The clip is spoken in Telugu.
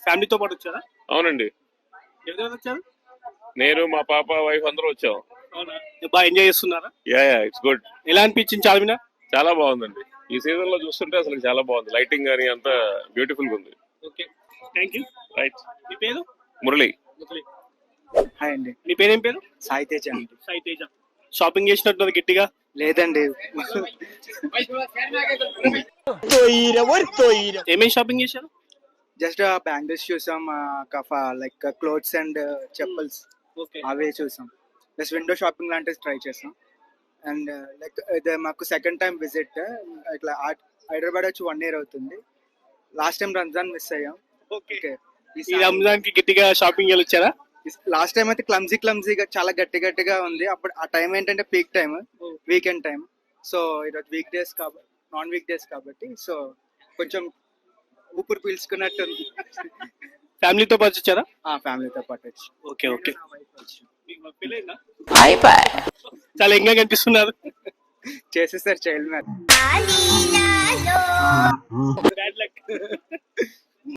ఫ్యామిలీతో పాటు వచ్చారా? అవునండి, ఎవరెవరు వచ్చారు? నేను మా పాప వైఫ్ అందరూ వచ్చాం. అవునా, బాగా ఎంజాయ్ చేస్తున్నారా? Yeah it's good. ఎలా అనిపించింది చార్మినార్? చాలా బాగుందండి. ఈ సీజన్ లో చూస్తుంటే అసలు చాలా బాగుంది. లైటింగ్ కానీ అంతా బ్యూటిఫుల్ గా ఉంది. Okay, thank you. రైట్. మీ పేరు? మురళి. హాయ్ అండి, మీ పేరేం పేరు? సాయి తేజ అండి. సాయి తేజ. షాపింగ్ చేసినట్టు గట్టిగా? లేదండి, ఏమేమి షాపింగ్ చేశారు? జస్ట్ బ్యాంగిల్స్ చూసాం, like clothes and chappals okay. అవే చూసాం. ప్లస్ విండో షాపింగ్ లాంటివి ట్రై చేసాం. అండ్ లైక్ ఇది మాకు సెకండ్ టైం విజిట్. ఇట్లా హైదరాబాద్ వచ్చి 1 year అవుతుంది. లాస్ట్ టైం రంజాన్ మిస్ అయ్యాం. ఓకే. ఈ రంజాన్ కి గట్టిగా షాపింగ్ వచ్చారా? లాస్ట్ టైం అయితే క్లమ్జీగా చాలా గట్టిగా ఉంది. అప్పుడు ఆ టైం ఏంటంటే peak time, weekend time. So ఈరోజు వీక్ డేస్ కాబట్టి, నాన్ వీక్ డేస్ కాబట్టి, సో కొంచెం ఊపిరి పీల్చుకున్నట్టు ఉంది. ఫ్యామిలీతో పాటు వచ్చారా? ఫ్యామిలీతో పాటు వచ్చి. Okay okay. నా wife వచ్చి. మీకు పెళ్ళైందా? చాలా ఎంగా కనిపిస్తున్నారు. చేసేసారు చైల్డ్ మ్యారేజ్. Bad luck.